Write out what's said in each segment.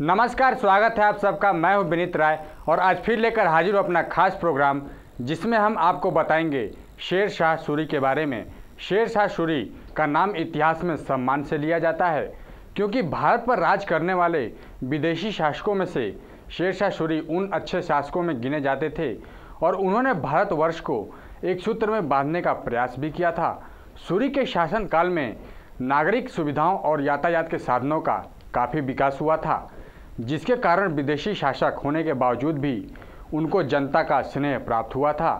नमस्कार, स्वागत है आप सबका। मैं हूं विनीत राय और आज फिर लेकर हाजिर हूं अपना खास प्रोग्राम, जिसमें हम आपको बताएंगे शेर शाह सूरी के बारे में। शेर शाह सूरी का नाम इतिहास में सम्मान से लिया जाता है, क्योंकि भारत पर राज करने वाले विदेशी शासकों में से शेर शाह सूरी उन अच्छे शासकों में गिने जाते थे और उन्होंने भारतवर्ष को एक सूत्र में बांधने का प्रयास भी किया था। सूरी के शासनकाल में नागरिक सुविधाओं और यातायात के साधनों का काफ़ी विकास हुआ था, जिसके कारण विदेशी शासक होने के बावजूद भी उनको जनता का स्नेह प्राप्त हुआ था।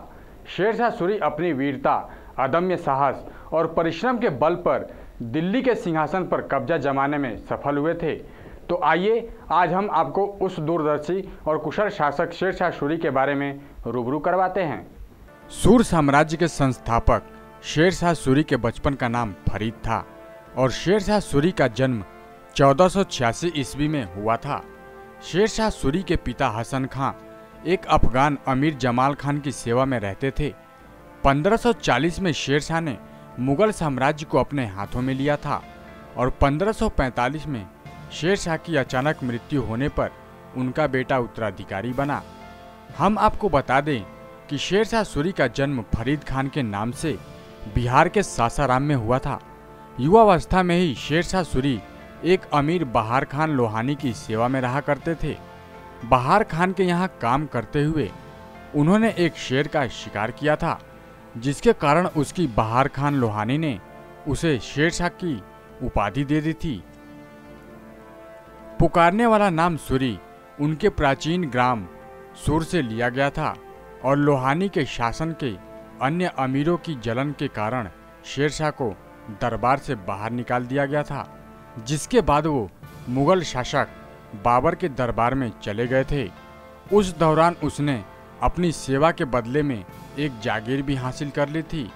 शेर शाह सूरी अपनी वीरता, अदम्य साहस और परिश्रम के बल पर दिल्ली के सिंहासन पर कब्जा जमाने में सफल हुए थे। तो आइए आज हम आपको उस दूरदर्शी और कुशल शासक शेर शाह सूरी के बारे में रूबरू करवाते हैं। सूर साम्राज्य के संस्थापक शेर शाह सूरी के बचपन का नाम फरीद था और शेर शाह सूरी का जन्म 1486 ईस्वी में हुआ था। शेर शाह सूरी के पिता हसन खां एक अफगान अमीर जमाल खान की सेवा में रहते थे। 1540 में शेर शाह ने मुगल साम्राज्य को अपने हाथों में लिया था और 1545 में शेर शाह की अचानक मृत्यु होने पर उनका बेटा उत्तराधिकारी बना। हम आपको बता दें कि शेर शाह सूरी का जन्म फरीद खान के नाम से बिहार के सासाराम में हुआ था। युवावस्था में ही शेर शाह सूरी एक अमीर बहार खान लोहानी की सेवा में रहा करते थे। बहार खान के यहाँ काम करते हुए उन्होंने एक शेर का शिकार किया था, जिसके कारण उसकी बहार खान लोहानी ने उसे शेर शाह की उपाधि दे दी थी। पुकारने वाला नाम सूरी उनके प्राचीन ग्राम सूर से लिया गया था और लोहानी के शासन के अन्य अमीरों की जलन के कारण शेर शाह को दरबार से बाहर निकाल दिया गया था, जिसके बाद वो मुगल शासक बाबर के दरबार में चले गए थे। उस दौरान उसने अपनी सेवा के बदले में एक जागीर भी हासिल कर ली थी।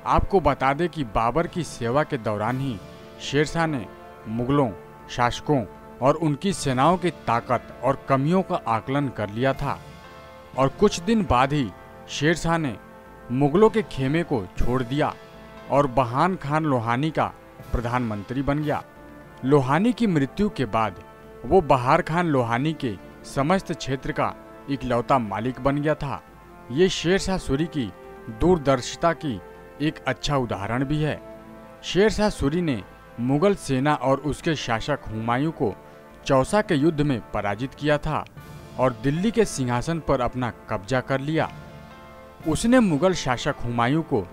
आपको बता दें कि बाबर की सेवा के दौरान ही शेर शाह ने मुगलों, शासकों और उनकी सेनाओं की ताकत और कमियों का आकलन कर लिया था और कुछ दिन बाद ही शेर शाह ने मुगलों के खेमे को छोड़ दिया और बहार खान लोहानी का प्रधानमंत्री बन गया। लोहानी की मृत्यु के बाद वो बहार खान लोहानी के समस्त क्षेत्र का इकलौता मालिक बन गया था। ये शेर शाह सूरी की दूरदर्शिता की एक अच्छा उदाहरण भी है। शेर शाह सूरी ने मुगल सेना और उसके शासक हुमायूं को चौसा के युद्ध में पराजित किया था और दिल्ली के सिंहासन पर अपना कब्जा कर लिया। उसने मुगल शासक हुमायूं को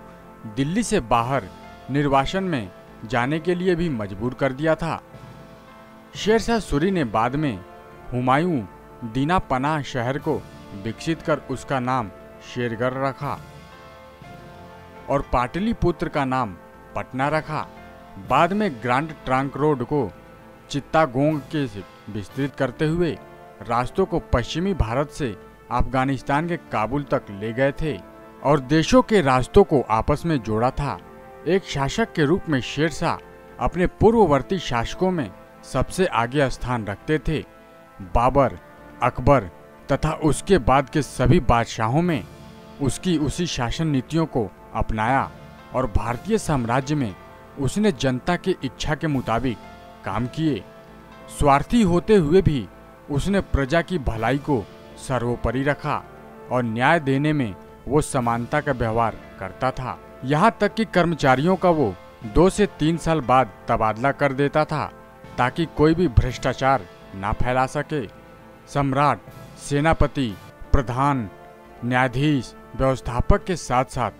दिल्ली से बाहर निर्वासन में जाने के लिए भी मजबूर कर दिया था। शेर शाह सूरी ने बाद में हुमायूं दीना पनाह शहर को विकसित कर उसका नाम शेरगढ़ रखा और पाटलिपुत्र का नाम पटना रखा। बाद में ग्रांड ट्रंक रोड को चित्तागोंग के विस्तृत करते हुए रास्तों को पश्चिमी भारत से अफगानिस्तान के काबुल तक ले गए थे और देशों के रास्तों को आपस में जोड़ा था। एक शासक के रूप में शेर शाह अपने पूर्ववर्ती शासकों में सबसे आगे स्थान रखते थे। बाबर, अकबर तथा उसके बाद के सभी बादशाहों में उसकी उसी शासन नीतियों को अपनाया और भारतीय साम्राज्य में उसने जनता की इच्छा के मुताबिक काम किए। स्वार्थी होते हुए भी उसने प्रजा की भलाई को सर्वोपरि रखा और न्याय देने में वो समानता का व्यवहार करता था। यहाँ तक कि कर्मचारियों का वो 2 से 3 साल बाद तबादला कर देता था, ताकि कोई भी भ्रष्टाचार ना फैला सके। सम्राट, सेनापति, प्रधान, न्यायाधीश, व्यवस्थापक के साथ साथ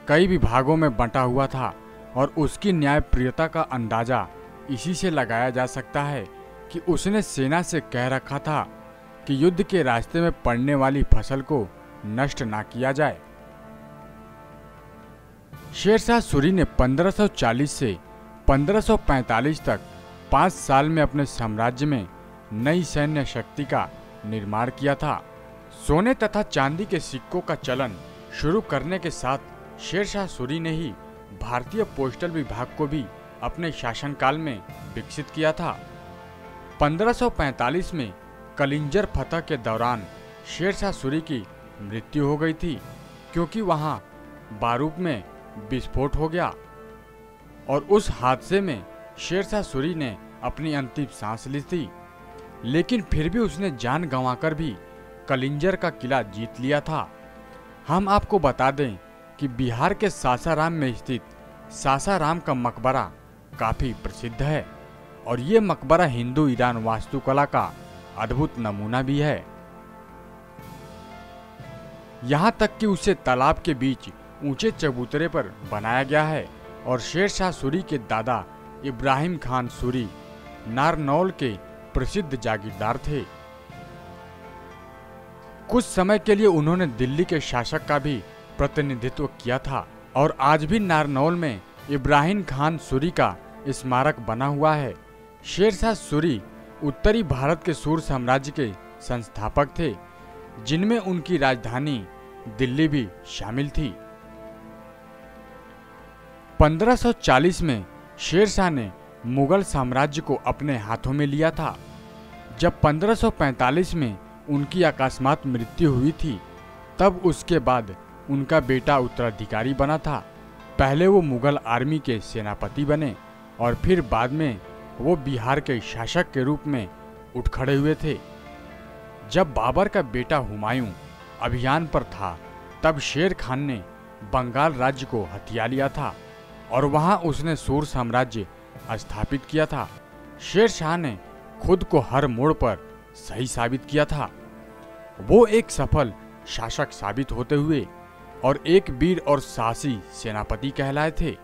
कई विभागों में बंटा हुआ था और उसकी न्यायप्रियता का अंदाजा इसी से लगाया जा सकता है कि उसने सेना से कह रखा था कि युद्ध के रास्ते में पड़ने वाली फसल को नष्ट ना किया जाए। शेर शाह सूरी ने 1540 से 1545 तक 5 साल में अपने साम्राज्य में नई सैन्य शक्ति का निर्माण किया था। सोने तथा चांदी के सिक्कों का चलन शुरू करने के साथ शेर शाह सूरी ने ही भारतीय पोस्टल विभाग को भी अपने शासनकाल में विकसित किया था। 1545 में कलिंजर फतह के दौरान शेर शाह सूरी की मृत्यु हो गई थी, क्योंकि वहां बारूद में विस्फोट हो गया और उस हादसे में शेर शाह सूरी ने अपनी अंतिम सांस ली थी। लेकिन फिर भी उसने जान गंवाकर भी कलिंजर का किला जीत लिया था। हम आपको बता दें कि बिहार के सासाराम में स्थित सासाराम का मकबरा काफी प्रसिद्ध है और ये मकबरा हिंदू ईरान वास्तुकला का अद्भुत नमूना भी है। यहाँ तक कि उसे तालाब के बीच ऊंचे चबूतरे पर बनाया गया है और शेर शाह सूरी के दादा इब्राहिम खान सूरी नारनौल के प्रसिद्ध जागीरदार थे। कुछ समय के लिए उन्होंने दिल्ली के शासक का भी प्रतिनिधित्व किया था और आज भी नारनौल में इब्राहिम खान सूरी का स्मारक बना हुआ है। शेर शाह सूरी उत्तरी भारत के सूर साम्राज्य के संस्थापक थे, जिनमें उनकी राजधानी दिल्ली भी शामिल थी। 1540 में शेर शाह ने मुगल साम्राज्य को अपने हाथों में लिया था। जब 1545 में उनकी अकस्मात मृत्यु हुई थी, तब उसके बाद उनका बेटा उत्तराधिकारी बना था। पहले वो मुगल आर्मी के सेनापति बने और फिर बाद में वो बिहार के शासक के रूप में उठ खड़े हुए थे। जब बाबर का बेटा हुमायूं अभियान पर था, तब शेर खान ने बंगाल राज्य को हथिया लिया था और वहां उसने सूर साम्राज्य स्थापित किया था। शेर शाह ने खुद को हर मोड़ पर सही साबित किया था। वो एक सफल शासक साबित होते हुए और एक वीर और साहसी सेनापति कहलाए थे।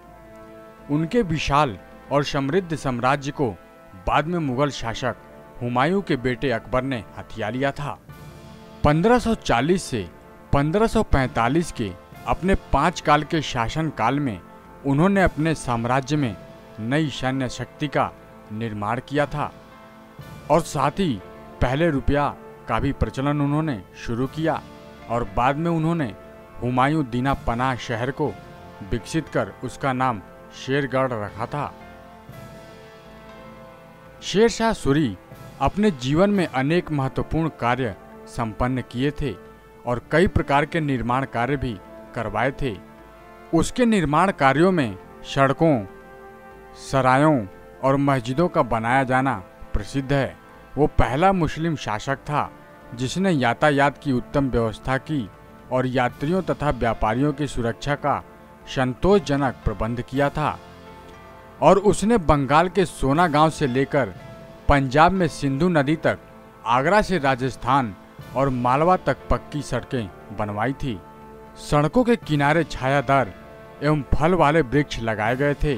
उनके विशाल और समृद्ध साम्राज्य को बाद में मुगल शासक हुमायूं के बेटे अकबर ने हथिया लिया था। 1540 से 1545 के अपने 5 काल के शासन काल में उन्होंने अपने साम्राज्य में नई सैन्य शक्ति का निर्माण किया था और साथ ही पहले रुपया का भी प्रचलन उन्होंने शुरू किया और बाद में उन्होंने हुमायूं दीना पनाह शहर को विकसित कर उसका नाम शेरगढ़ रखा था। शेर शाह सूरी अपने जीवन में अनेक महत्वपूर्ण कार्य संपन्न किए थे और कई प्रकार के निर्माण कार्य भी करवाए थे। उसके निर्माण कार्यों में सड़कों, सरायों और मस्जिदों का बनाया जाना प्रसिद्ध है। वो पहला मुस्लिम शासक था जिसने यातायात की उत्तम व्यवस्था की और यात्रियों तथा व्यापारियों की सुरक्षा का संतोषजनक प्रबंध किया था और उसने बंगाल के सोना गांव से लेकर पंजाब में सिंधु नदी तक, आगरा से राजस्थान और मालवा तक पक्की सड़कें बनवाई थी। सड़कों के किनारे छायादार एवं फल वाले वृक्ष लगाए गए थे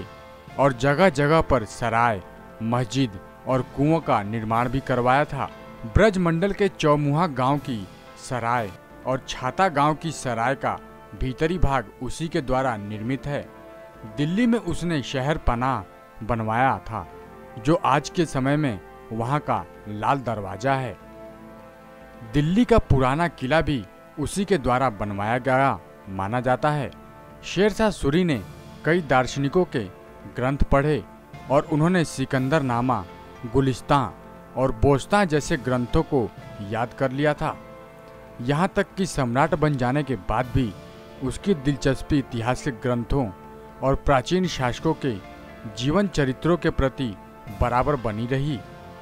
और जगह जगह पर सराय, मस्जिद और कुओं का निर्माण भी करवाया था। ब्रजमंडल के चौमुहा गांव की सराय और छाता गांव की सराय का भीतरी भाग उसी के द्वारा निर्मित है। दिल्ली में उसने शहर पनाह बनवाया था, जो आज के समय में वहां का लाल दरवाजा है। दिल्ली का पुराना किला भी उसी के द्वारा बनवाया गया माना जाता है। शेर शाह सूरी ने कई दार्शनिकों के ग्रंथ पढ़े और उन्होंने सिकंदरनामा, गुलिस्तां और बोस्तां जैसे ग्रंथों को याद कर लिया था। यहाँ तक कि सम्राट बन जाने के बाद भी उसकी दिलचस्पी ऐतिहासिक ग्रंथों और प्राचीन शासकों के जीवन चरित्रों के प्रति बराबर बनी रही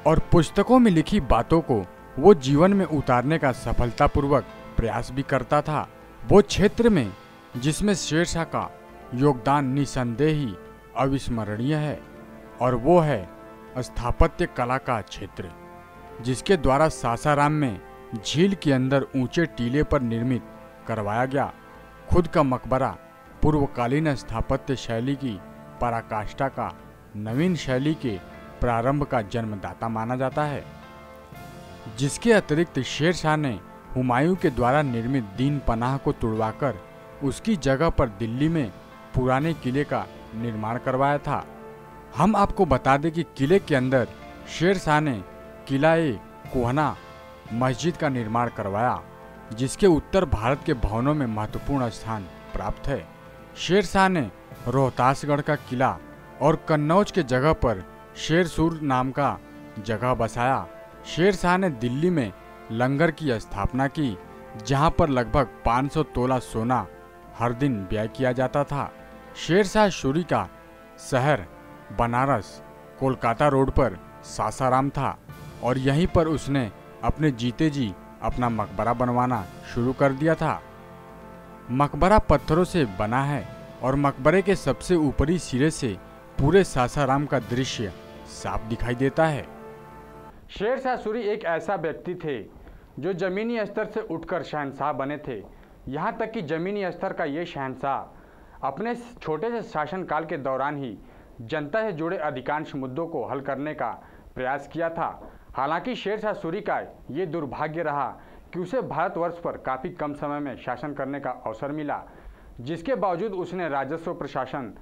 और पुस्तकों में लिखी बातों को वो जीवन में उतारने का सफलतापूर्वक प्रयास भी करता था। वो क्षेत्र में जिसमें शेर शाह का योगदान निसंदेह ही अविस्मरणीय है और वो है स्थापत्य कला का क्षेत्र, जिसके द्वारा सासाराम में झील के अंदर ऊंचे टीले पर निर्मित करवाया गया खुद का मकबरा पूर्वकालीन स्थापत्य शैली की पराकाष्ठा का नवीन शैली के प्रारंभ का जन्मदाता माना जाता है। जिसके अतिरिक्त शेर शाह ने हुमायूं के द्वारा निर्मित दीन पनाह को तुड़वाकर उसकी जगह पर दिल्ली में पुराने किले का निर्माण करवाया था। हम आपको बता दें कि किले के अंदर शेर शाह ने किला-ए कोहना मस्जिद का निर्माण करवाया, जिसके उत्तर भारत के भवनों में महत्वपूर्ण स्थान प्राप्त है। शेर शाह ने रोहतासगढ़ का किला और कन्नौज के जगह पर शेरसूर नाम का जगह बसाया। शेर शाह ने दिल्ली में लंगर की स्थापना की, जहां पर लगभग 500 तोला सोना हर दिन व्यय किया जाता था। शेर शाह सूरी का शहर बनारस कोलकाता रोड पर सासाराम था और यहीं पर उसने अपने जीते जी अपना मकबरा बनवाना शुरू कर दिया था। मकबरा पत्थरों से बना है और मकबरे के सबसे ऊपरी सिरे से पूरे सासाराम का दृश्य साफ दिखाई देता है। शेरशाह सूरी एक ऐसा व्यक्ति थे जो जमीनी स्तर से उठकर शहंशाह बने थे। यहाँ तक कि जमीनी स्तर का ये शहंशाह अपने छोटे से शासनकाल के दौरान ही जनता से जुड़े अधिकांश मुद्दों को हल करने का प्रयास किया था। हालांकि शेरशाह सूरी का ये दुर्भाग्य रहा कि उसे भारतवर्ष पर काफ़ी कम समय में शासन करने का अवसर मिला, जिसके बावजूद उसने राजस्व प्रशासन,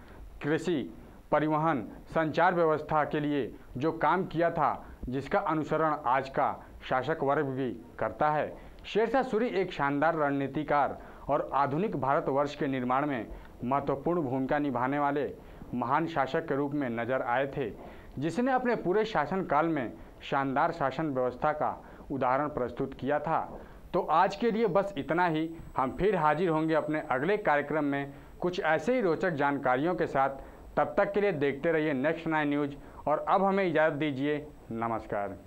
कृषि, परिवहन, संचार व्यवस्था के लिए जो काम किया था, जिसका अनुसरण आज का शासक वर्ग भी करता है। शेरशाह सूरी एक शानदार रणनीतिकार और आधुनिक भारतवर्ष के निर्माण में महत्वपूर्ण भूमिका निभाने वाले महान शासक के रूप में नजर आए थे, जिसने अपने पूरे शासनकाल में शानदार शासन व्यवस्था का उदाहरण प्रस्तुत किया था। तो आज के लिए बस इतना ही। हम फिर हाजिर होंगे अपने अगले कार्यक्रम में कुछ ऐसे ही रोचक जानकारियों के साथ। तब तक के लिए देखते रहिए नेक्स्ट 9 न्यूज़ और अब हमें इजाज़त दीजिए। नमस्कार।